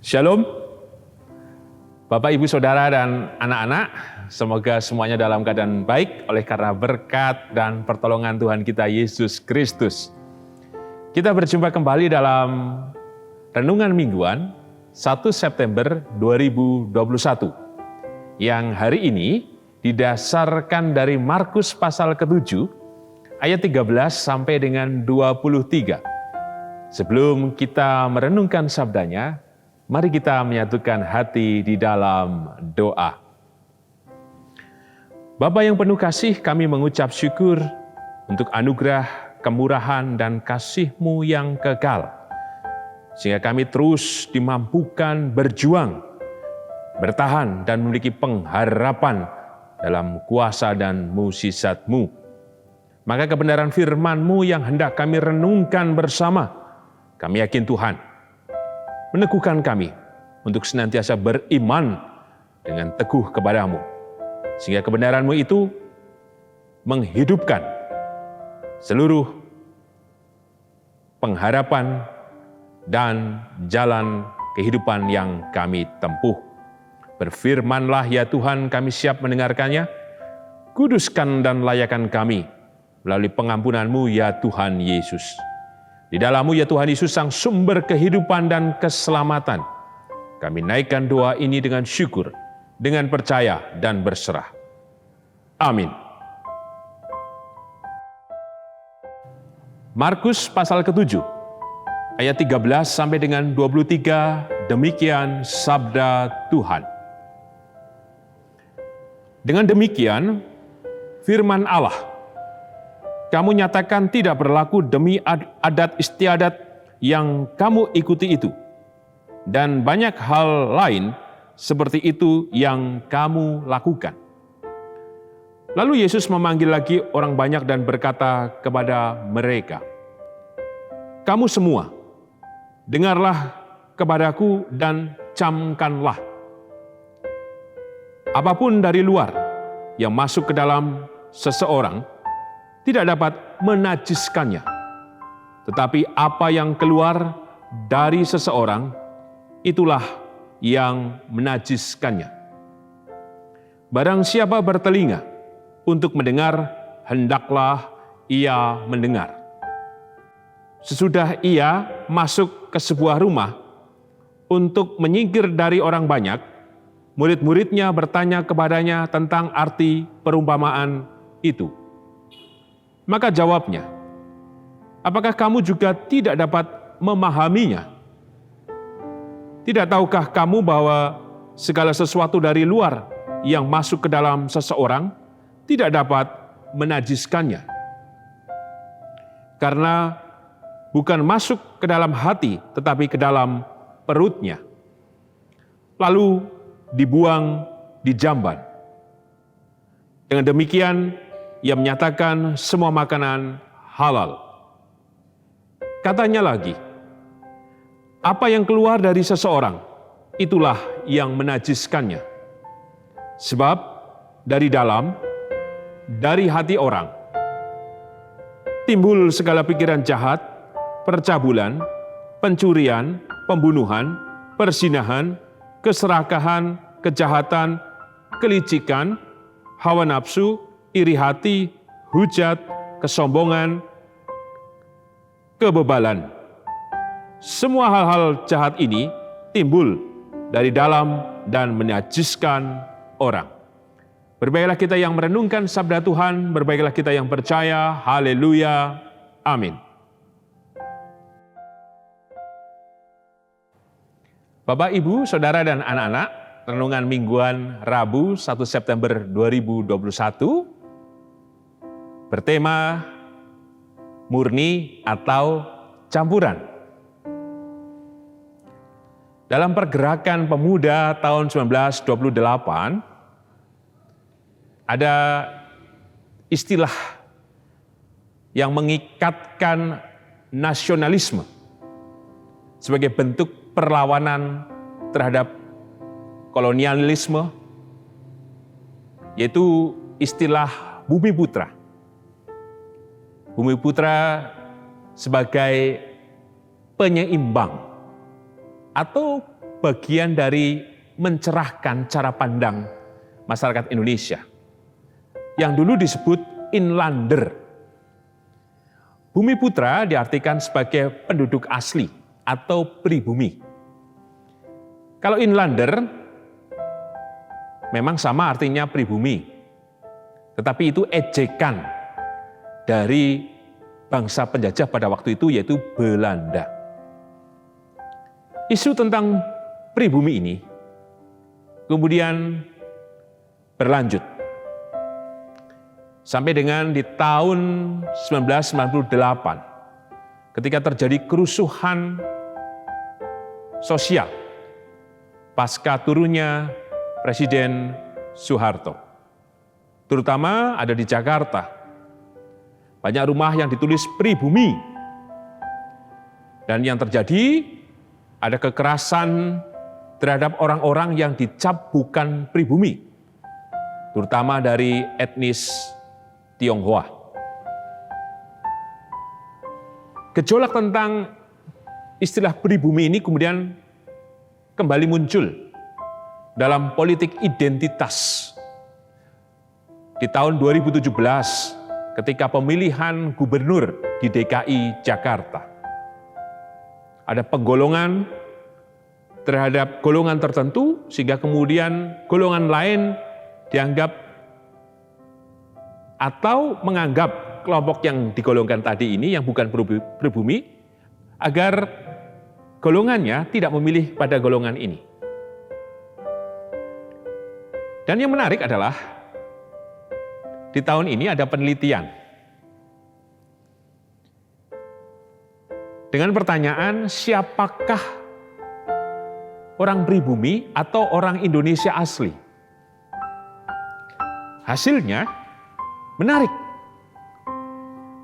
Shalom, Bapak, Ibu, Saudara, dan anak-anak. Semoga semuanya dalam keadaan baik oleh karena berkat dan pertolongan Tuhan kita Yesus Kristus. Kita berjumpa kembali dalam Renungan Mingguan 1 September 2021 yang hari ini didasarkan dari Markus pasal ke-7 ayat 13 sampai dengan 23. Sebelum kita merenungkan sabdanya, mari kita menyatukan hati di dalam doa. Bapa yang penuh kasih, kami mengucap syukur untuk anugerah, kemurahan, dan kasih-Mu yang kekal. Sehingga kami terus dimampukan berjuang, bertahan, dan memiliki pengharapan dalam kuasa dan mukjizat-Mu. Maka kebenaran firman-Mu yang hendak kami renungkan bersama, kami yakin Tuhan meneguhkan kami untuk senantiasa beriman dengan teguh kepada-Mu. Sehingga kebenaran-Mu itu menghidupkan seluruh pengharapan dan jalan kehidupan yang kami tempuh. Berfirmanlah ya Tuhan, kami siap mendengarkannya. Kuduskan dan layakan kami melalui pengampunan-Mu ya Tuhan Yesus. Di dalam-Mu ya Tuhan Yesus, sang sumber kehidupan dan keselamatan. Kami naikkan doa ini dengan syukur, dengan percaya dan berserah. Amin. Markus pasal ke-7, ayat 13 sampai dengan 23, demikian sabda Tuhan. Dengan demikian, firman Allah, kamu nyatakan tidak berlaku demi adat istiadat yang kamu ikuti itu. Dan banyak hal lain seperti itu yang kamu lakukan. Lalu Yesus memanggil lagi orang banyak dan berkata kepada mereka, kamu semua, dengarlah kepadaku dan camkanlah. Apapun dari luar yang masuk ke dalam seseorang, tidak dapat menajiskannya. Tetapi apa yang keluar dari seseorang, itulah yang menajiskannya. Barang siapa bertelinga untuk mendengar, hendaklah ia mendengar. Sesudah ia masuk ke sebuah rumah untuk menyingkir dari orang banyak, murid-muridnya bertanya kepadanya tentang arti perumpamaan itu. Maka jawabnya, apakah kamu juga tidak dapat memahaminya? Tidak tahukah kamu bahwa segala sesuatu dari luar yang masuk ke dalam seseorang tidak dapat menajiskannya? Karena bukan masuk ke dalam hati, tetapi ke dalam perutnya. Lalu dibuang di jamban. Dengan demikian, ia menyatakan semua makanan halal. Katanya lagi, apa yang keluar dari seseorang, itulah yang menajiskannya. Sebab dari dalam, dari hati orang, timbul segala pikiran jahat, percabulan, pencurian, pembunuhan, perzinahan, keserakahan, kejahatan, kelicikan, hawa nafsu, iri hati, hujat, kesombongan, kebebalan. Semua hal-hal jahat ini timbul dari dalam dan menajiskan orang. Berbaiklah kita yang merenungkan sabda Tuhan, berbaiklah kita yang percaya, haleluya, amin. Bapak, Ibu, Saudara, dan anak-anak, Renungan Mingguan Rabu 1 September 2021, bertema murni atau campuran. Dalam pergerakan pemuda tahun 1928, ada istilah yang mengikatkan nasionalisme sebagai bentuk perlawanan terhadap kolonialisme, yaitu istilah Bumi Putra. Bumi Putra sebagai penyeimbang atau bagian dari mencerahkan cara pandang masyarakat Indonesia yang dulu disebut inlander. Bumi putra diartikan sebagai penduduk asli atau pribumi. Kalau inlander memang sama artinya pribumi, tetapi itu ejekan dari bangsa penjajah pada waktu itu, yaitu Belanda. Isu tentang pribumi ini kemudian berlanjut sampai dengan di tahun 1998 ketika terjadi kerusuhan sosial pasca turunnya Presiden Soeharto. Terutama ada di Jakarta. Banyak rumah yang ditulis pribumi. Dan yang terjadi ada kekerasan terhadap orang-orang yang dicap bukan pribumi, terutama dari etnis Tionghoa. Gejolak tentang istilah pribumi ini kemudian kembali muncul dalam politik identitas di tahun 2017 ketika pemilihan gubernur di DKI Jakarta. Ada penggolongan terhadap golongan tertentu sehingga kemudian golongan lain dianggap atau menganggap kelompok yang digolongkan tadi ini yang bukan pribumi agar golongannya tidak memilih pada golongan ini. Dan yang menarik adalah di tahun ini ada penelitian dengan pertanyaan siapakah orang pribumi atau orang Indonesia asli. Hasilnya menarik.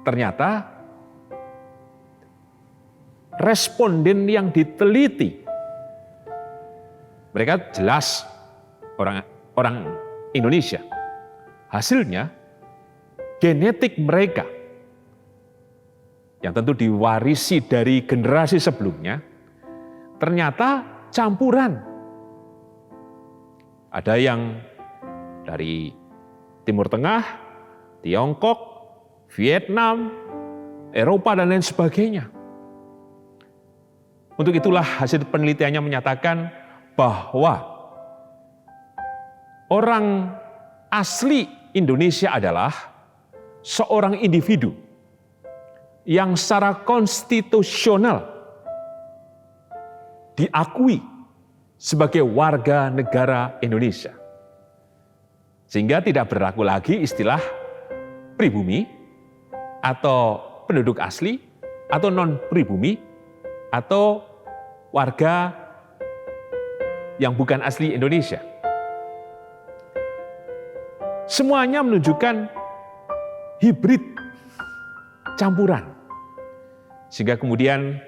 Ternyata responden yang diteliti mereka jelas orang Indonesia. Hasilnya genetik mereka yang tentu diwarisi dari generasi sebelumnya ternyata campuran. Ada yang dari Timur Tengah, Tiongkok, Vietnam, Eropa, dan lain sebagainya. Untuk itulah hasil penelitiannya menyatakan bahwa orang asli Indonesia adalah seorang individu yang secara konstitusional diakui sebagai warga negara Indonesia. Sehingga tidak berlaku lagi istilah pribumi atau penduduk asli atau non-pribumi atau warga yang bukan asli Indonesia. Semuanya menunjukkan hibrid, campuran. Sehingga kemudian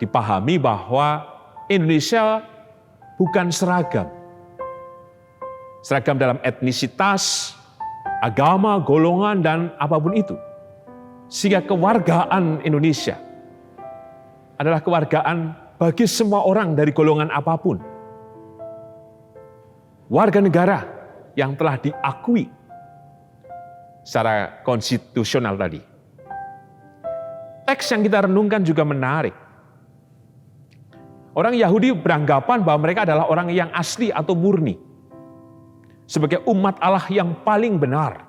dipahami bahwa Indonesia bukan seragam. Seragam dalam etnisitas, agama, golongan, dan apapun itu. Sehingga kewargaan Indonesia adalah kewargaan bagi semua orang dari golongan apapun. Warga negara yang telah diakui secara konstitusional tadi. Teks yang kita renungkan juga menarik. Orang Yahudi beranggapan bahwa mereka adalah orang yang asli atau murni. Sebagai umat Allah yang paling benar.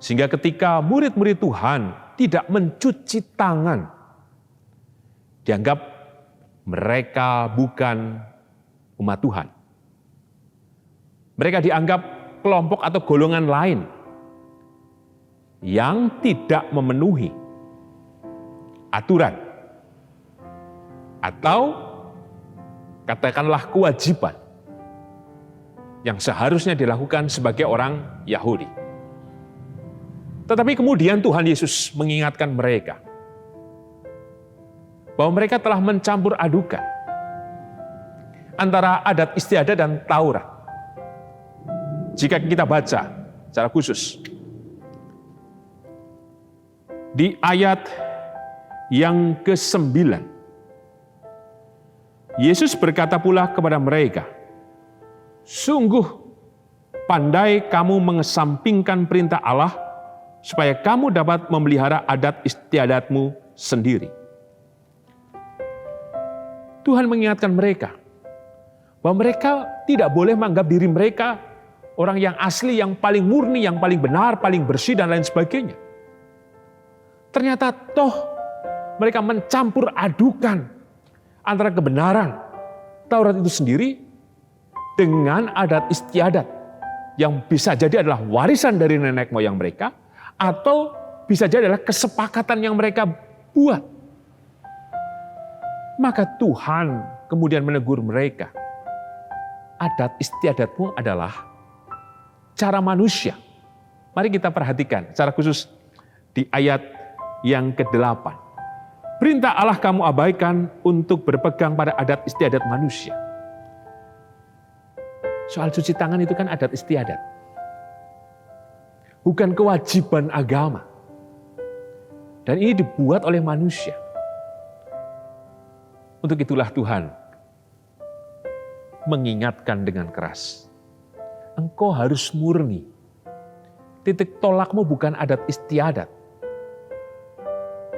Sehingga ketika murid-murid Tuhan tidak mencuci tangan, dianggap mereka bukan umat Tuhan. Mereka dianggap kelompok atau golongan lain yang tidak memenuhi aturan atau katakanlah kewajiban yang seharusnya dilakukan sebagai orang Yahudi. Tetapi kemudian Tuhan Yesus mengingatkan mereka bahwa mereka telah mencampur adukan antara adat istiadat dan Taurat. Jika kita baca secara khusus di ayat yang ke-9 Yesus berkata pula kepada mereka, "Sungguh pandai kamu mengesampingkan perintah Allah supaya kamu dapat memelihara adat istiadatmu sendiri." Tuhan mengingatkan mereka bahwa mereka tidak boleh menganggap diri mereka orang yang asli, yang paling murni, yang paling benar, paling bersih, dan lain sebagainya. Ternyata toh mereka mencampur adukan antara kebenaran Taurat itu sendiri dengan adat istiadat yang bisa jadi adalah warisan dari nenek moyang mereka, atau bisa jadi adalah kesepakatan yang mereka buat. Maka Tuhan kemudian menegur mereka, adat istiadatmu adalah cara manusia. Mari kita perhatikan secara khusus di ayat yang ke-8. Perintah Allah kamu abaikan untuk berpegang pada adat istiadat manusia. Soal cuci tangan itu kan adat istiadat. Bukan kewajiban agama. Dan ini dibuat oleh manusia. Untuk itulah Tuhan mengingatkan dengan keras. Engkau harus murni. Titik tolakmu bukan adat istiadat.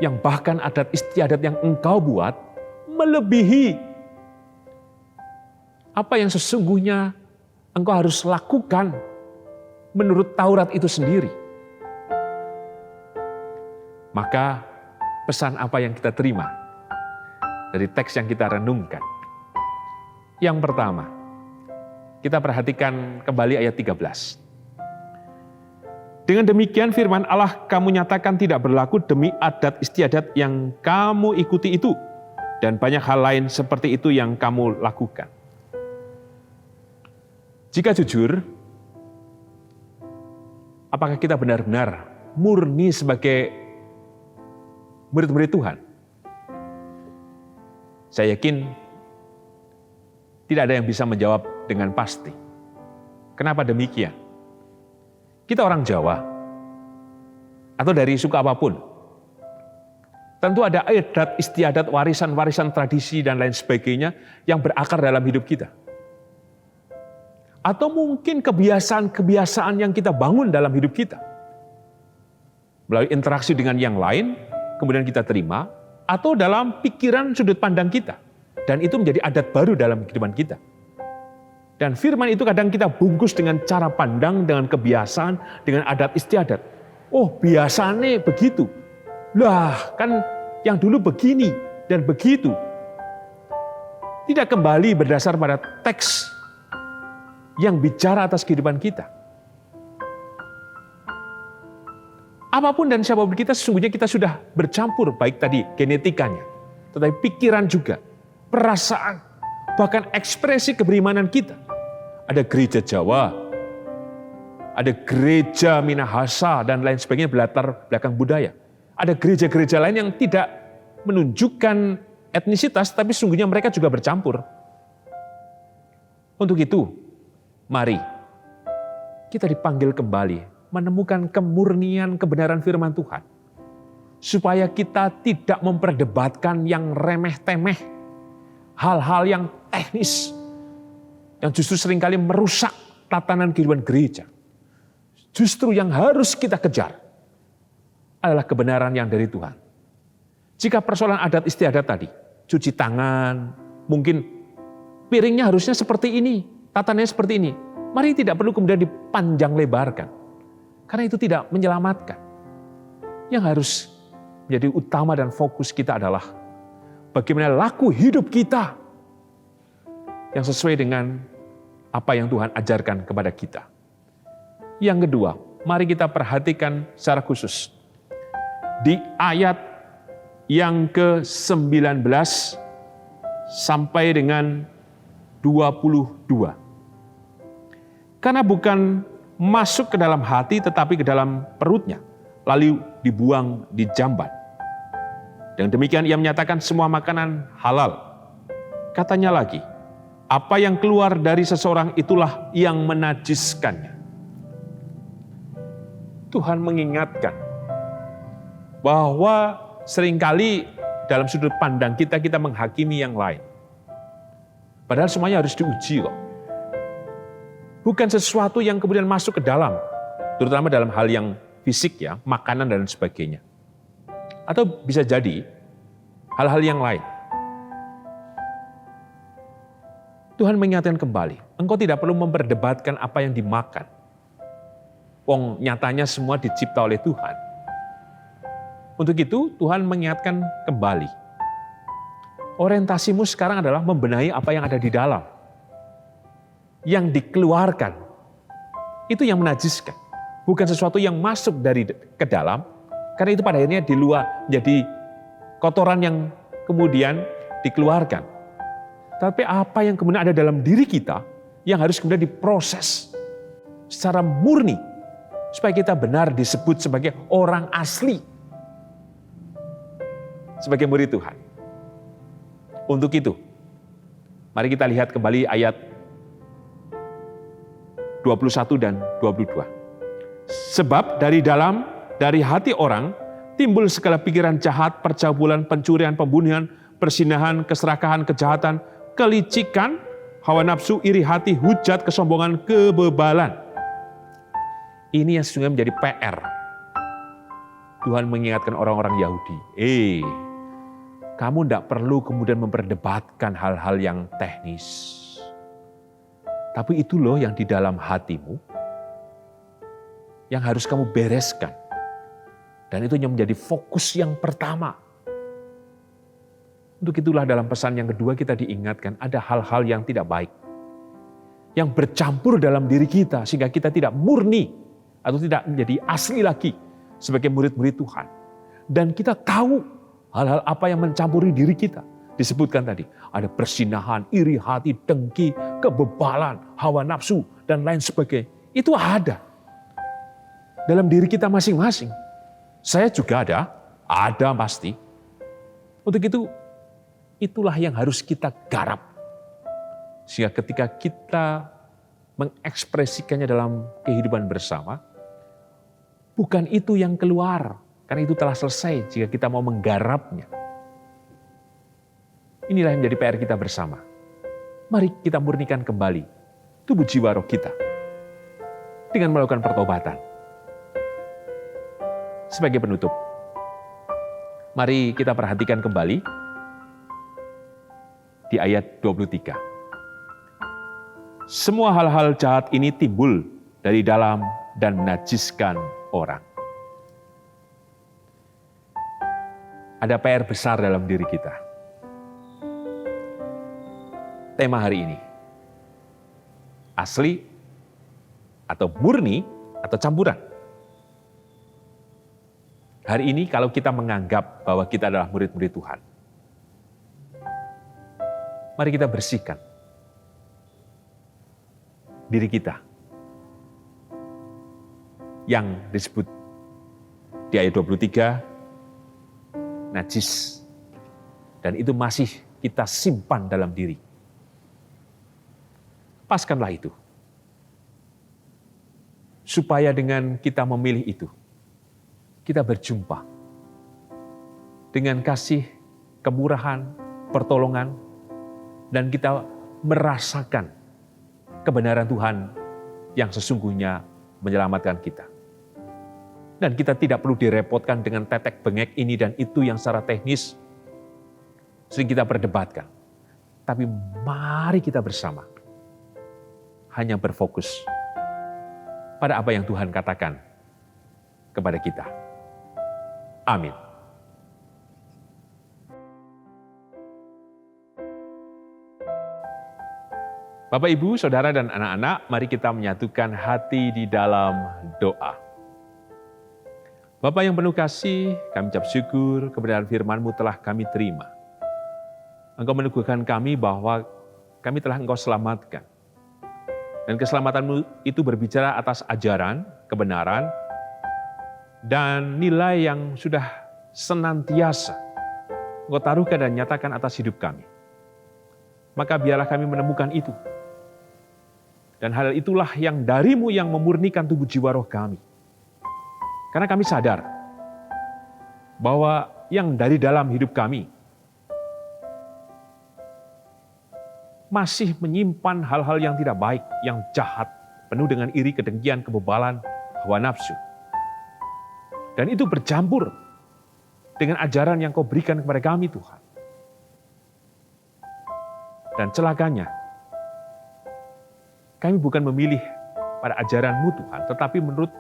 Yang bahkan adat istiadat yang engkau buat melebihi apa yang sesungguhnya engkau harus lakukan menurut Taurat itu sendiri. Maka pesan apa yang kita terima dari teks yang kita renungkan? Yang pertama, kita perhatikan kembali ayat 13. Dengan demikian firman Allah kamu nyatakan tidak berlaku demi adat istiadat yang kamu ikuti itu, dan banyak hal lain seperti itu yang kamu lakukan. Jika jujur, apakah kita benar-benar murni sebagai murid-murid Tuhan? Saya yakin tidak ada yang bisa menjawab dengan pasti. Kenapa demikian? Kita orang Jawa, atau dari suku apapun, tentu ada adat istiadat, warisan-warisan tradisi, dan lain sebagainya yang berakar dalam hidup kita. Atau mungkin kebiasaan-kebiasaan yang kita bangun dalam hidup kita. Melalui interaksi dengan yang lain, kemudian kita terima, atau dalam pikiran sudut pandang kita. Dan itu menjadi adat baru dalam kehidupan kita. Dan firman itu kadang kita bungkus dengan cara pandang, dengan kebiasaan, dengan adat istiadat. Oh, biasanya begitu. Lah, kan yang dulu begini dan begitu. Tidak kembali berdasar pada teks yang bicara atas kehidupan kita. Apapun dan siapapun kita, sesungguhnya kita sudah bercampur, baik tadi genetikanya, tetapi pikiran juga, perasaan, bahkan ekspresi keberimanan kita. Ada gereja Jawa, ada gereja Minahasa, dan lain sebagainya berlatar belakang budaya. Ada gereja-gereja lain yang tidak menunjukkan etnisitas, tapi sesungguhnya mereka juga bercampur. Untuk itu, mari kita dipanggil kembali menemukan kemurnian kebenaran firman Tuhan. Supaya kita tidak memperdebatkan yang remeh-temeh, hal-hal yang teknis, yang justru seringkali merusak tatanan kehidupan gereja. Justru yang harus kita kejar adalah kebenaran yang dari Tuhan. Jika persoalan adat istiadat tadi, cuci tangan, mungkin piringnya harusnya seperti ini, tatanannya seperti ini. Mari tidak perlu kemudian dipanjang lebarkan. Karena itu tidak menyelamatkan. Yang harus menjadi utama dan fokus kita adalah bagaimana laku hidup kita yang sesuai dengan apa yang Tuhan ajarkan kepada kita. Yang kedua, mari kita perhatikan secara khusus. Di ayat yang ke-19 sampai dengan 22. Karena bukan masuk ke dalam hati tetapi ke dalam perutnya, lalu dibuang di jamban. Dan demikian ia menyatakan semua makanan halal. Katanya lagi, apa yang keluar dari seseorang itulah yang menajiskannya. Tuhan mengingatkan bahwa seringkali dalam sudut pandang kita menghakimi yang lain. Padahal semuanya harus diuji kok. Bukan sesuatu yang kemudian masuk ke dalam, terutama dalam hal yang fisik ya, makanan dan sebagainya. Atau bisa jadi hal-hal yang lain. Tuhan mengingatkan kembali, engkau tidak perlu memperdebatkan apa yang dimakan. Wong nyatanya semua dicipta oleh Tuhan. Untuk itu Tuhan mengingatkan kembali. Orientasimu sekarang adalah membenahi apa yang ada di dalam. Yang dikeluarkan, itu yang menajiskan. Bukan sesuatu yang masuk dari ke dalam, karena itu pada akhirnya di luar menjadi kotoran yang kemudian dikeluarkan. Tapi apa yang kemudian ada dalam diri kita, yang harus kemudian diproses secara murni, supaya kita benar disebut sebagai orang asli, sebagai murid Tuhan. Untuk itu, mari kita lihat kembali ayat 21 dan 22. Sebab dari hati orang, timbul segala pikiran jahat, percabulan, pencurian, pembunuhan, persinahan, keserakahan, kejahatan, kelicikan, hawa nafsu, iri hati, hujat, kesombongan, kebebalan. Ini yang sesungguhnya menjadi PR. Tuhan mengingatkan orang-orang Yahudi, kamu tidak perlu kemudian memperdebatkan hal-hal yang teknis. Tapi itu loh yang di dalam hatimu, yang harus kamu bereskan. Dan itu yang menjadi fokus yang pertama. Untuk itulah dalam pesan yang kedua kita diingatkan ada hal-hal yang tidak baik. Yang bercampur dalam diri kita sehingga kita tidak murni atau tidak menjadi asli lagi sebagai murid-murid Tuhan. Dan kita tahu hal-hal apa yang mencampuri diri kita. Disebutkan tadi, ada persinahan, iri hati, dengki, kebebalan, hawa nafsu, dan lain sebagainya. Itu ada dalam diri kita masing-masing. Saya juga ada pasti. Untuk itu, itulah yang harus kita garap. Sehingga ketika kita mengekspresikannya dalam kehidupan bersama, bukan itu yang keluar, karena itu telah selesai jika kita mau menggarapnya. Inilah yang menjadi PR kita bersama. Mari kita murnikan kembali tubuh jiwa roh kita dengan melakukan pertobatan. Sebagai penutup, mari kita perhatikan kembali di ayat 23. Semua hal-hal jahat ini timbul dari dalam dan menajiskan orang. Ada PR besar dalam diri kita. Tema hari ini, asli atau murni atau campuran. Hari ini kalau kita menganggap bahwa kita adalah murid-murid Tuhan, mari kita bersihkan diri kita. Yang disebut di ayat 23, najis. Dan itu masih kita simpan dalam diri. Lepaskanlah itu. Supaya dengan kita memilih itu, kita berjumpa dengan kasih, kemurahan, pertolongan, dan kita merasakan kebenaran Tuhan yang sesungguhnya menyelamatkan kita. Dan kita tidak perlu direpotkan dengan tetek bengek ini dan itu yang secara teknis sering kita perdebatkan. Tapi mari kita bersama hanya berfokus pada apa yang Tuhan katakan kepada kita. Amin. Bapak, Ibu, Saudara, dan anak-anak, mari kita menyatukan hati di dalam doa. Bapa yang penuh kasih, kami ucap syukur kebenaran firman-Mu telah kami terima. Engkau meneguhkan kami bahwa kami telah Engkau selamatkan. Dan keselamatan-Mu itu berbicara atas ajaran, kebenaran, dan nilai yang sudah senantiasa Engkau taruhkan dan nyatakan atas hidup kami. Maka biarlah kami menemukan itu. Dan hal itulah yang dari-Mu yang memurnikan tubuh jiwa roh kami. Karena kami sadar bahwa yang dari dalam hidup kami masih menyimpan hal-hal yang tidak baik, yang jahat, penuh dengan iri, kedengkian, kebebalan, hawa nafsu. Dan itu bercampur dengan ajaran yang kau berikan kepada kami, Tuhan. Dan celakanya, kami bukan memilih pada ajaran-Mu, Tuhan, tetapi menurut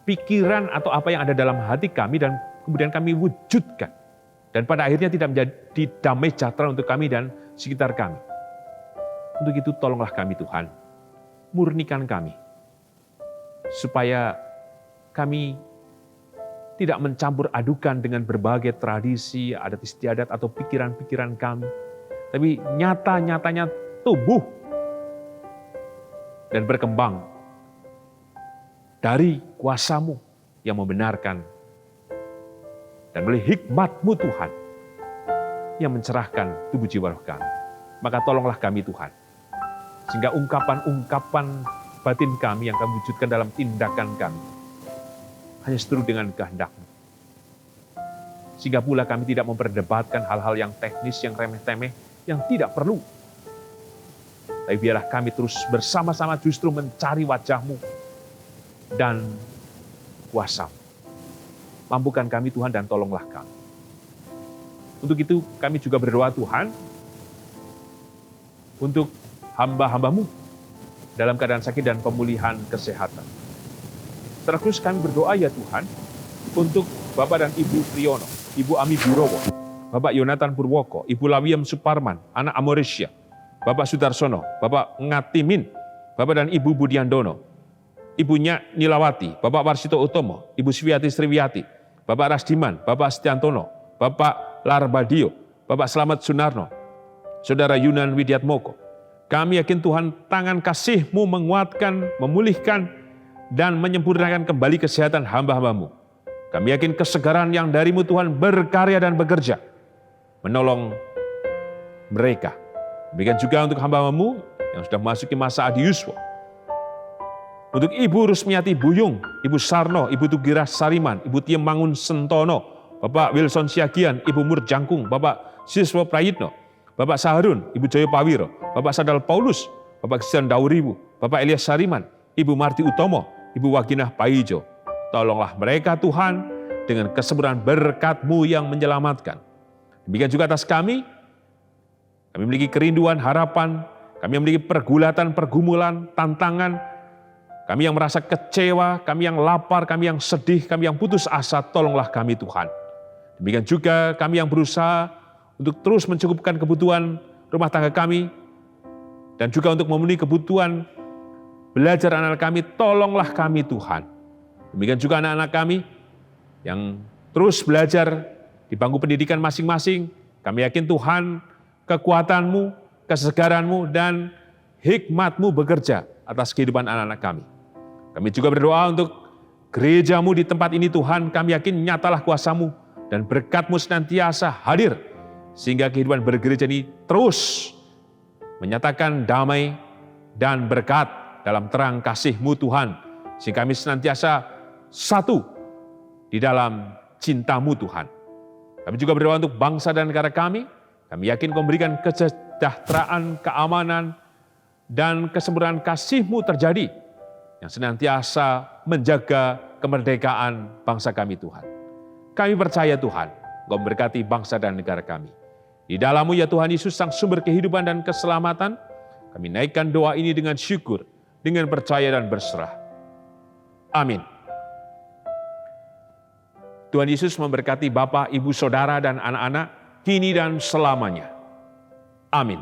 pikiran atau apa yang ada dalam hati kami dan kemudian kami wujudkan. Dan pada akhirnya tidak menjadi damai sejahtera untuk kami dan sekitar kami. Untuk itu tolonglah kami, Tuhan. Murnikan kami. Supaya kami tidak mencampur adukan dengan berbagai tradisi, adat istiadat atau pikiran-pikiran kami. Tapi nyata-nyatanya tumbuh dan berkembang dari kuasa-Mu yang membenarkan. Dan melalui hikmat-Mu Tuhan yang mencerahkan tubuh jiwa roh kami. Maka tolonglah kami Tuhan. Sehingga ungkapan-ungkapan batin kami yang kami wujudkan dalam tindakan kami hanya seturut dengan kehendak-Mu. Sehingga pula kami tidak memperdebatkan hal-hal yang teknis, yang remeh-temeh, yang tidak perlu. Tapi biarlah kami terus bersama-sama justru mencari wajah-Mu dan kuasa-Mu. Mampukan kami Tuhan dan tolonglah kami. Untuk itu kami juga berdoa Tuhan, untuk hamba-hamba-Mu dalam keadaan sakit dan pemulihan kesehatan. Terus kami berdoa ya Tuhan, untuk Bapak dan Ibu Priyono, Ibu Ami Burowo, Bapak Yonatan Purwoko, Ibu Lawiem Suparman, anak Amorisya, Bapak Sudarsono, Bapak Ngatimin, Bapak dan Ibu Budiandono, Ibunya Nilawati, Bapak Warsito Utomo, Ibu Swiati Sriwiati, Bapak Rasdiman, Bapak Setiantono, Bapak Larbadio, Bapak Slamet Sunarno, Saudara Yunan Widiatmoko. Kami yakin Tuhan tangan kasih-Mu menguatkan, memulihkan, dan menyempurnakan kembali kesehatan hamba-hamba-Mu. Kami yakin kesegaran yang dari-Mu Tuhan berkarya dan bekerja, menolong mereka. Demikian juga untuk hamba-Mu yang sudah memasuki masa adi yuswa. Untuk Ibu Rusmiati Buyung, Ibu Sarno, Ibu Tugira Sariman, Ibu Tiem Mangun Sentono, Bapak Wilson Siagian, Ibu Mur Jangkung, Bapak Siswa Prayitno, Bapak Saharun, Ibu Joyo Pawiro, Bapak Sadal Paulus, Bapak Kristian Dauribu, Bapak Elias Sariman, Ibu Marti Utomo, Ibu Waginah Paijo. Tolonglah mereka Tuhan dengan kesempurnaan berkat-Mu yang menyelamatkan. Demikian juga atas kami memiliki kerinduan, harapan, kami memiliki pergulatan, pergumulan, tantangan, kami yang merasa kecewa, kami yang lapar, kami yang sedih, kami yang putus asa, tolonglah kami Tuhan. Demikian juga kami yang berusaha untuk terus mencukupkan kebutuhan rumah tangga kami, dan juga untuk memenuhi kebutuhan belajar anak kami, tolonglah kami Tuhan. Demikian juga anak-anak kami yang terus belajar di bangku pendidikan masing-masing, kami yakin Tuhan kekuatan-Mu, kesegaran-Mu, dan hikmat-Mu bekerja atas kehidupan anak-anak kami. Kami juga berdoa untuk gereja-Mu di tempat ini Tuhan, kami yakin nyatalah kuasa-Mu dan berkat-Mu senantiasa hadir, sehingga kehidupan bergereja ini terus menyatakan damai dan berkat dalam terang kasih-Mu Tuhan, sehingga kami senantiasa satu di dalam cinta-Mu Tuhan. Kami juga berdoa untuk bangsa dan negara kami. Kami yakin Kau memberikan kesejahteraan, keamanan, dan kesempurnaan kasih-Mu terjadi, yang senantiasa menjaga kemerdekaan bangsa kami Tuhan. Kami percaya Tuhan, Kau memberkati bangsa dan negara kami. Di dalam-Mu ya Tuhan Yesus, Sang sumber kehidupan dan keselamatan, kami naikkan doa ini dengan syukur, dengan percaya dan berserah. Amin. Tuhan Yesus memberkati Bapak, Ibu, Saudara, dan anak-anak, kini dan selamanya. Amin.